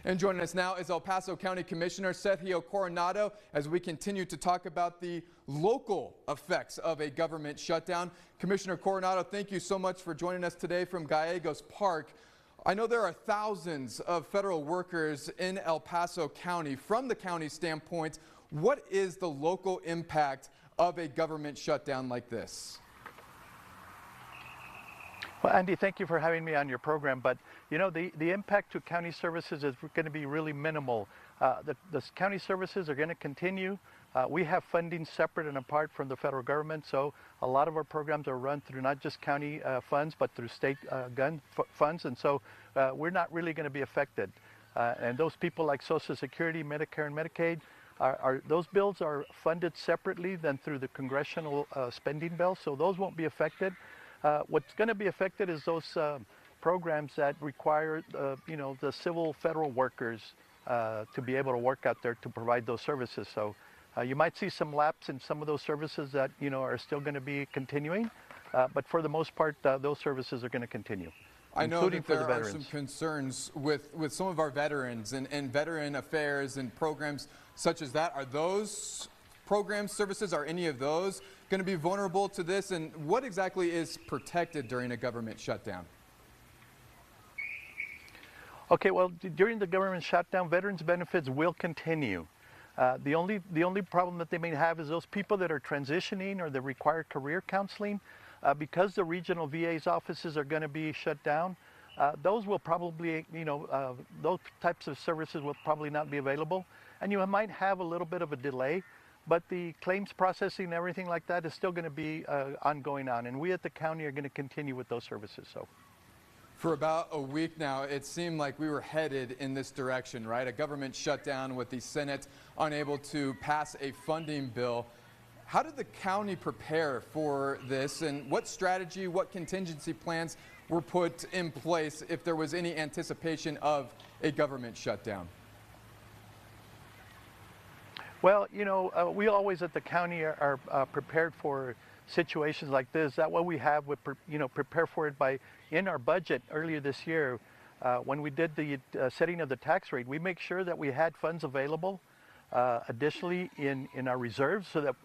And joining us now is El Paso County Commissioner Sergio Coronado as we continue to talk about the local effects of a government shutdown. Commissioner Coronado, thank you so much for joining us today from Gallegos Park. I know there are thousands of federal workers in El Paso County. From the county standpoint, what is the local impact of a government shutdown like this? Well, Andy, thank you for having me on your program. But, you know, the impact to county services is going to be really minimal. The county services are going to continue. We have funding separate and apart from the federal government. So a lot of our programs are run through not just county funds, but through state gun funds. And so we're not really going to be affected. And those people like Social Security, Medicare, and Medicaid, those bills are funded separately than through the congressional spending bill. So those won't be affected. What's going to be affected is those programs that require, the civil federal workers to be able to work out there to provide those services. So you might see some lapse in some of those services that, are still going to be continuing. But for the most part, those services are going to continue. I know that there are some concerns with some of our veterans and veteran affairs and programs such as that. Are those programs, services, are any of those going to be vulnerable to this? And what exactly is protected during a government shutdown? Okay, well, during the government shutdown, veterans benefits will continue. The only problem that they may have is those people that are transitioning or that require career counseling. Because the regional VA's offices are going to be shut down, those will probably, those types of services will probably not be available. And you might have a little bit of a delay, but the claims processing and everything like that is still going to be ongoing on. And we at the county are going to continue with those services. So, for about a week now, it seemed like we were headed in this direction, right? A government shutdown with the Senate unable to pass a funding bill. How did the county prepare for this, and what strategy, what contingency plans were put in place if there was any anticipation of a government shutdown? Well, we always at the county are prepared for situations like this. That what we have, prepare for it by, in our budget earlier this year, when we did the setting of the tax rate, we make sure that we had funds available additionally in our reserves so that,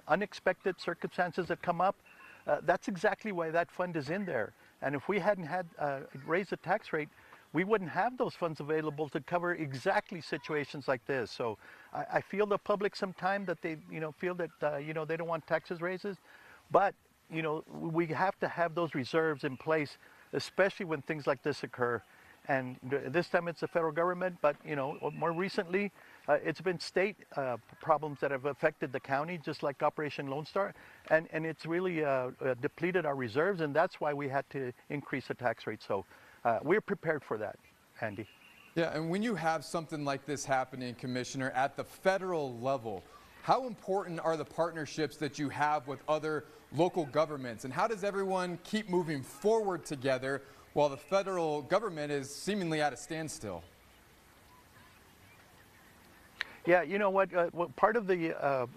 unexpected circumstances that come up, that's exactly why that fund is in there. And if we hadn't had raised the tax rate, we wouldn't have those funds available to cover exactly situations like this. So I feel the public sometime that they, feel that, they don't want taxes raises, but, we have to have those reserves in place, especially when things like this occur. And this time it's the federal government, but, more recently, it's been state problems that have affected the county, just like Operation Lone Star, and it's really depleted our reserves, and that's why we had to increase the tax rate. So we're prepared for that, Andy. Yeah, and when you have something like this happening, Commissioner, at the federal level, how important are the partnerships that you have with other local governments, and how does everyone keep moving forward together while the federal government is seemingly at a standstill? Yeah, you know what? Part of the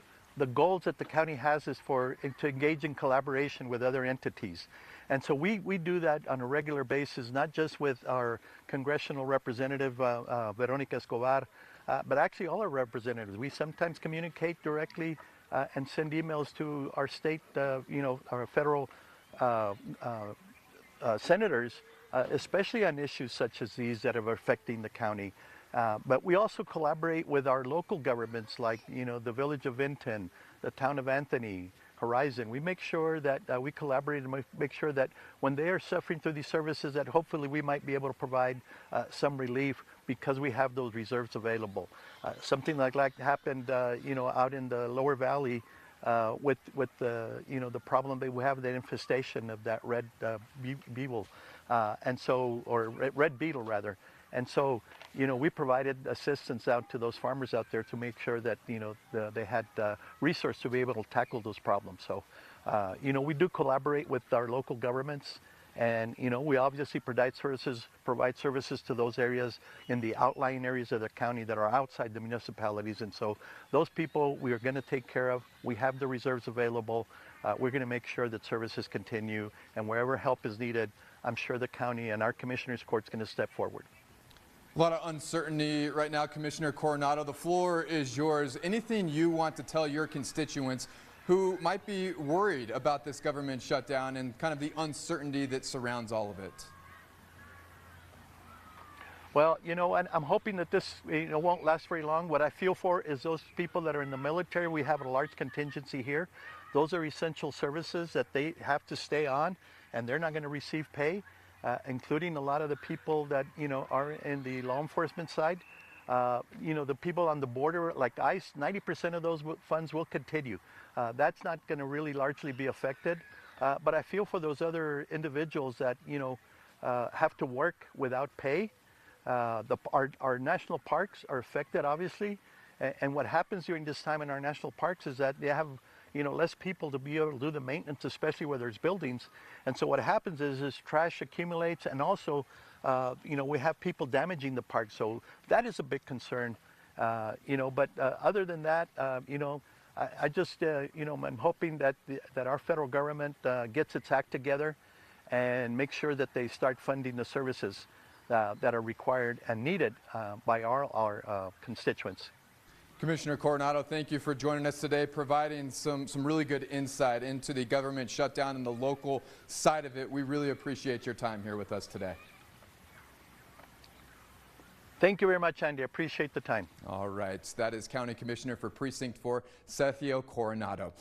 goals that the county has is to engage in collaboration with other entities. And so we do that on a regular basis, not just with our congressional representative, Veronica Escobar, but actually all our representatives. We sometimes communicate directly and send emails to our state, our federal senators, especially on issues such as these that are affecting the county. But we also collaborate with our local governments like, the village of Vinton, the town of Anthony, Horizon. We make sure that we collaborate and make sure that when they are suffering through these services that hopefully we might be able to provide some relief because we have those reserves available. Something like that happened, out in the lower valley with the, the problem that we have, that infestation of that red beetle, red beetle rather. And so, we provided assistance out to those farmers out there to make sure that, they had resources to be able to tackle those problems. So, we do collaborate with our local governments, and, we obviously provide services to those areas in the outlying areas of the county that are outside the municipalities. And so those people we are going to take care of. We have the reserves available. We're going to make sure that services continue, and wherever help is needed, I'm sure the county and our Commissioner's Court is going to step forward. A lot of uncertainty right now, Commissioner Coronado. The floor is yours. Anything you want to tell your constituents who might be worried about this government shutdown and kind of the uncertainty that surrounds all of it? Well, and I'm hoping that this won't last very long. What I feel for is those people that are in the military. We have a large contingency here. Those are essential services that they have to stay on, and they're not going to receive pay. Including a lot of the people that are in the law enforcement side. The people on the border like ICE, 90% of those funds will continue. That's not going to really largely be affected. But I feel for those other individuals that have to work without pay. Our national parks are affected, obviously. And what happens during this time in our national parks is that they have less people to be able to do the maintenance, especially where there's buildings. And so what happens is trash accumulates, and also, we have people damaging the park. So that is a big concern, but other than that, I just, I'm hoping that our federal government gets its act together and makes sure that they start funding the services that are required and needed by our constituents. Commissioner Coronado, thank you for joining us today, providing some really good insight into the government shutdown and the local side of it. We really appreciate your time here with us today. Thank you very much, Andy. I appreciate the time. All right. That is County Commissioner for Precinct 4, Sergio Coronado.